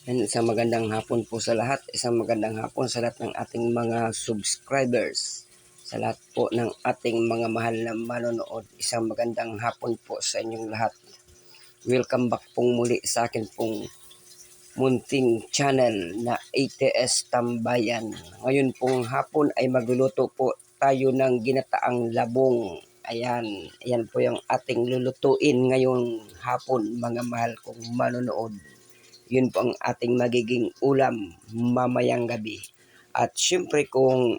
And isang magandang hapon po sa lahat. Isang magandang hapon sa lahat ng ating mga subscribers. Sa lahat po ng ating mga mahal na manonood. Isang magandang hapon po sa inyong lahat. Welcome back pong muli sa akin pong munting channel na ATS Tambayan. Ngayon pong hapon ay magluluto po tayo ng ginataang labong. Ayan po yung ating lulutuin ngayong hapon, mga mahal kong manonood. Yun po ang ating magiging ulam mamayang gabi. At syempre kung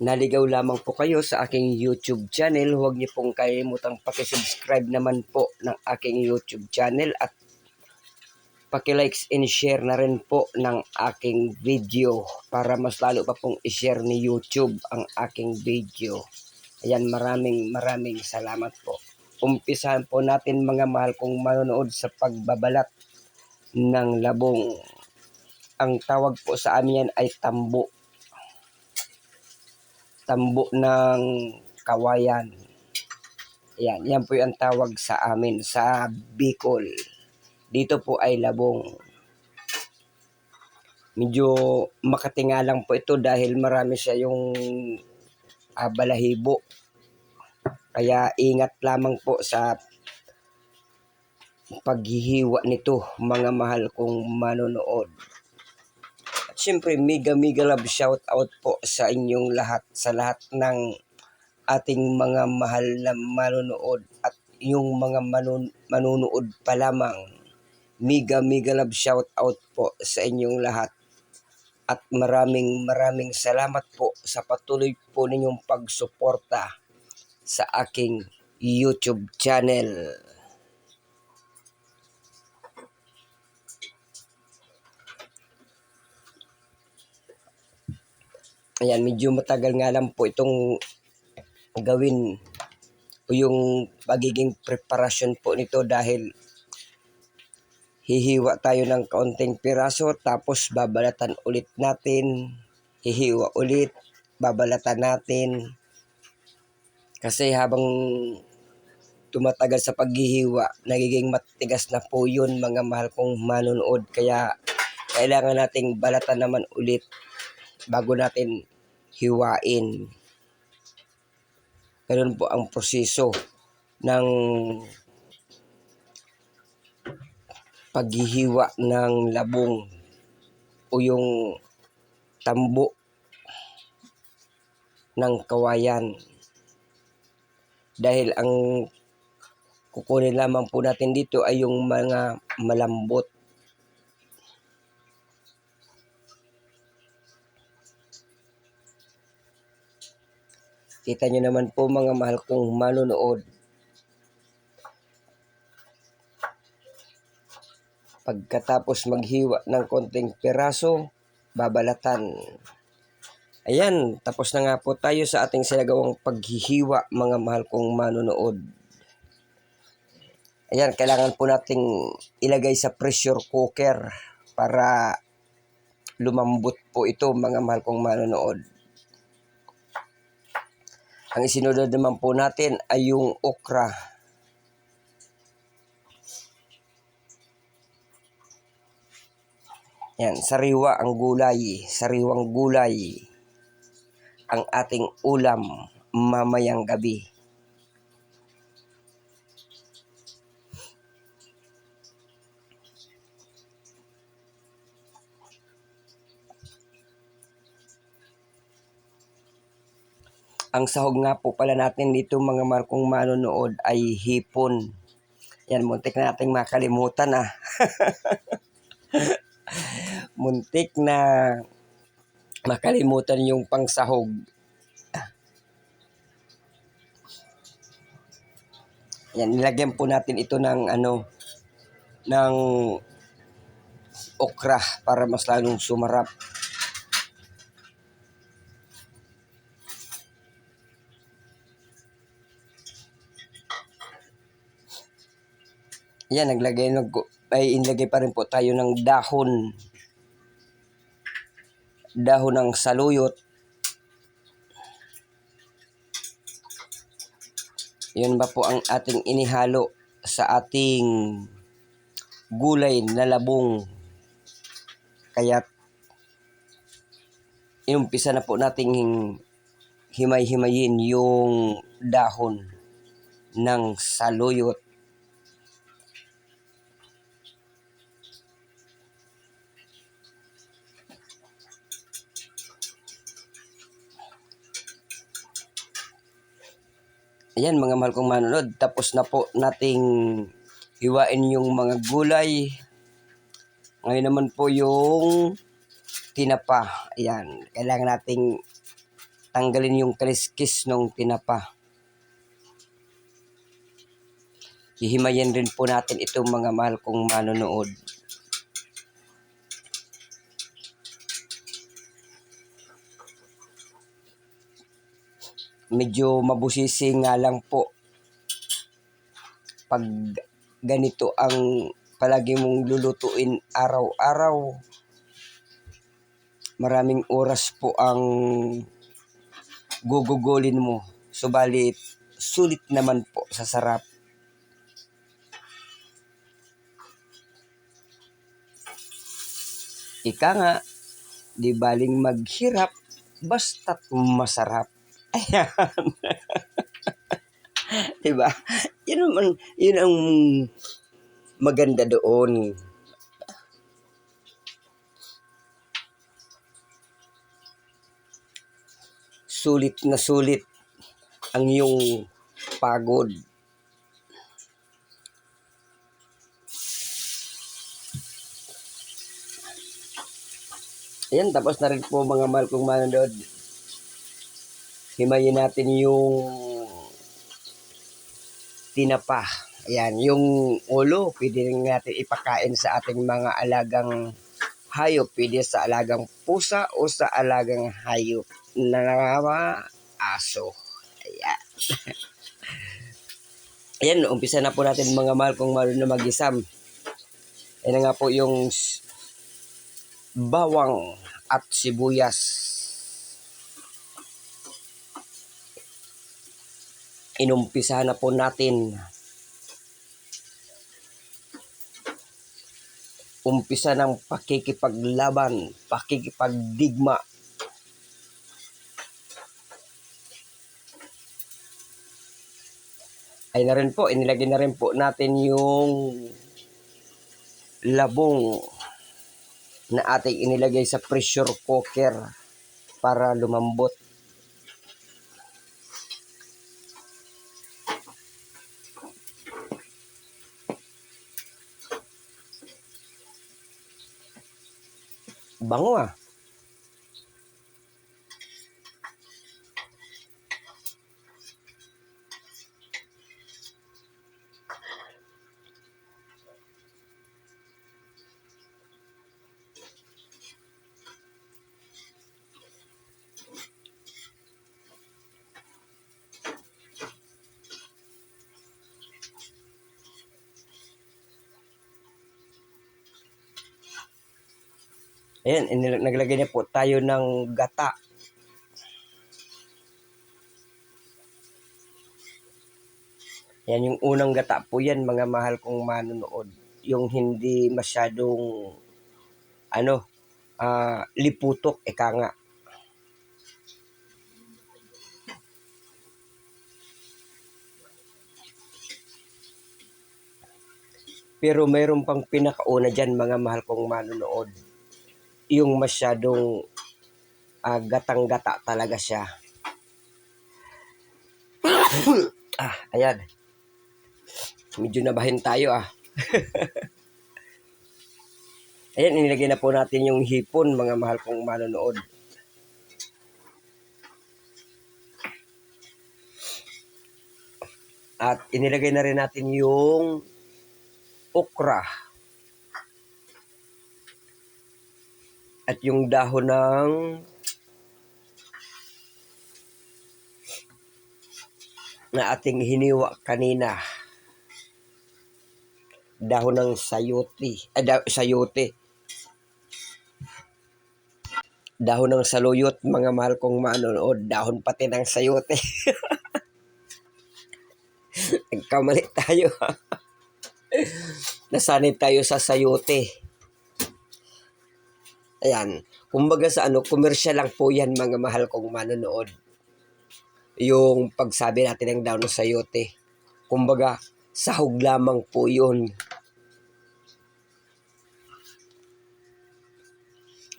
naligaw lamang po kayo sa aking YouTube channel, huwag niyo pong kalimutang pakisubscribe naman po ng aking YouTube channel at paki-likes and share na rin po ng aking video para mas lalo pa pong i-share ni YouTube ang aking video. Ayan, maraming salamat po. Umpisahan po natin mga mahal kong manonood sa pagbabalat ng labong. Ang tawag po sa amin yan ay tambo. Tambo ng kawayan. Yan po yung tawag sa amin sa Bicol. Dito po ay labong. Medyo makatinga lang po ito dahil marami siya yung balahibo. Kaya ingat lamang po sa paghihiwa nito mga mahal kong manonood. At syempre mega love shout out po sa inyong lahat, sa lahat ng ating mga mahal na manonood at yung mga manunood pa lamang. Mega love shout out po sa inyong lahat. At maraming salamat po sa patuloy po ninyong pagsuporta sa aking YouTube channel. Ayan, medyo matagal nga lang po itong gawin o yung pagiging preparasyon po nito dahil hihiwa tayo ng kaunting piraso tapos babalatan ulit natin, hihiwa ulit, babalatan natin. Kasi habang tumatagal sa paghihiwa, nagiging matigas na po yun mga mahal kong manonood. Kaya kailangan nating balatan naman ulit bago natin hiwain. Ganun po ang proseso ng paghihiwa ng labong o yung tambo ng kawayan. Dahil ang kukunin lamang po natin dito ay yung mga malambot. Kita nyo naman po mga mahal kong manonood. Pagkatapos maghiwa ng konting piraso, babalatan. Ayan, tapos na nga po tayo sa ating sinagawang paghihiwa mga mahal kong manonood. Ayan, kailangan po nating ilagay sa pressure cooker para lumambot po ito mga mahal kong manonood. Ang isinunod naman po natin ay yung okra. Yan, sariwang gulay ang ating ulam mamayang gabi. Ang sahog nga po pala natin dito mga mahal kong manonood ay hipon. Yan, muntik na nating makalimutan muntik na makalimutan yung pangsahog. Yan, nilagyan po natin ito ng ng okra para mas lalong sumarap. Yan, inilagay pa rin po tayo ng dahon ng saluyot. Yun ba po ang ating inihalo sa ating gulay na labong Kaya inumpisa na po nating himay-himayin yung dahon ng saluyot. Ayan mga mahal kong manonood, tapos na po nating hiwain yung mga gulay. Ngayon naman po yung tinapa. Ayan, kailangan nating tanggalin yung kaliskis ng tinapa. Hihimayin rin po natin itong mga mahal kong manonood. Medyo mabusisi nga lang po pag ganito ang palagi mong lulutuin araw-araw. Maraming oras po ang gugugulin mo. Subalit, sulit naman po sa sarap. Ika nga, di baling maghirap, basta't masarap. Ayan. Diba? Yun ang maganda doon. Sulit na sulit ang iyong pagod. Ayan, tapos na rin po mga mahal kong manonood. Himayin natin yung tinapa. Ayan, yung ulo, pwede rin natin ipakain sa ating mga alagang hayop. Pwede sa alagang pusa o sa alagang hayop na aso. Ayan. Ayan, umpisa na po natin mga mahal kong manonood na mag-isam. Ayan nga po yung bawang at sibuyas. Inumpisa na po natin. Umpisa ng pakikipaglaban, pakikipagdigma. Ay na rin po, inilagay na rin po natin yung labong na ating inilagay sa pressure cooker para lumambot. Bango ah. Ayan, naglagay na po tayo ng gata. Yan yung unang gata po yan mga mahal kong manonood. Yung hindi masyadong liputok, eka nga. Pero mayroon pang pinakauna dyan mga mahal kong manonood. Yung masyadong gatang-gata talaga siya. Ayan. Medyo nabahin tayo Ayan, inilagay na po natin yung hipon mga mahal kong manonood. At inilagay na rin natin yung okra. At yung dahon ng na ating hiniwa kanina. Dahon ng sayote. Sayote. Dahon ng saluyot, mga mahal kong manonood. Dahon pati ng sayote. Nagkamali tayo Nasanay tayo sa sayote. Ayan. Kumbaga sa ano, komersyal lang po yan mga mahal kong manonood. Yung pagsabi natin ng daw ng sayote. Kumbaga, sahog lamang po yun.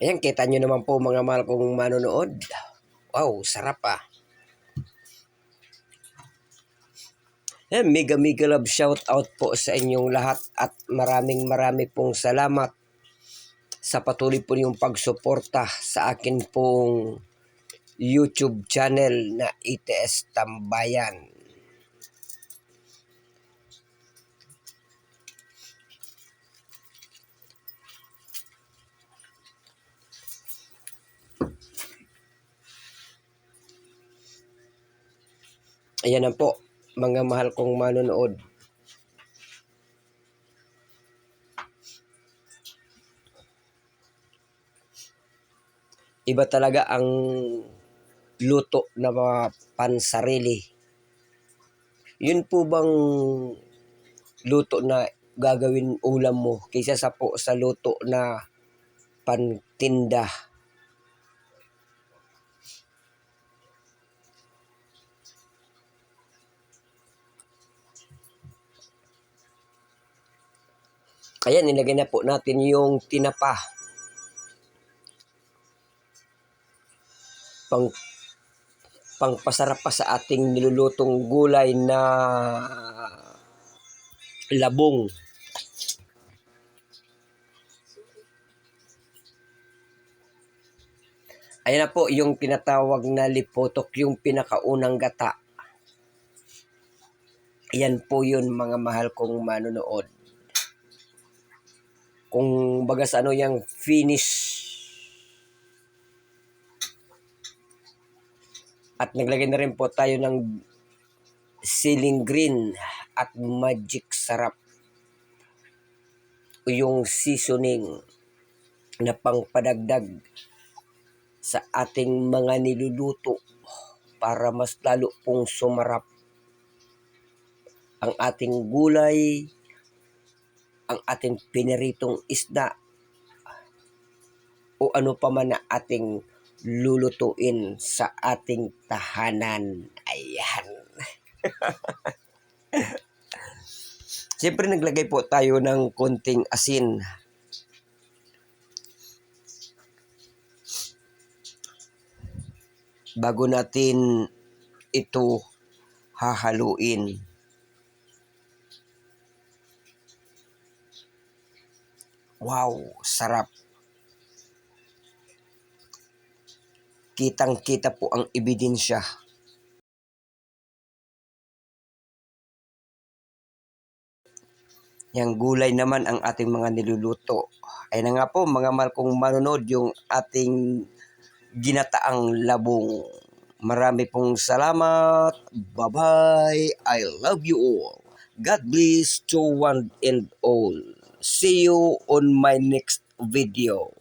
Ayan, kita nyo naman po mga mahal kong manonood. Wow, sarap ah. Ayan, mega love shout out po sa inyong lahat at maraming pong salamat sa patuloy po niyong pagsuporta sa akin pong YouTube channel na ITS Tambayan. Ayan na po, mga mahal kong manonood. Iba talaga ang luto na mga pansarili. Yun po bang luto na gagawin ulam mo kaysa sa luto na pantinda? Ayan, nilagay na po natin yung tinapa. Pangpasarap pa sa ating nilulutong gulay na labong. Ayan na po yung tinatawag na lipotok, yung pinakaunang gata. Ayan po yun mga mahal kong manonood. Kung bagas ano yung finish. At naglagay na rin po tayo ng ceiling green at magic sarap. Yung seasoning na pangpadagdag sa ating mga niluluto para mas lalo pong sumarap ang ating gulay, ang ating piniritong isda, o ano pa man na ating lulutuin sa ating tahanan. Ayan. Siyempre naglagay po tayo ng konting asin. Bago natin ito hahaluin. Wow, sarap. Kitang-kita po ang ebidensya. Yang gulay naman ang ating mga niluluto. Ay na nga po mga mahal kong manonood yung ating ginataang labong. Marami pong salamat. Bye-bye. I love you all. God bless to one and all. See you on my next video.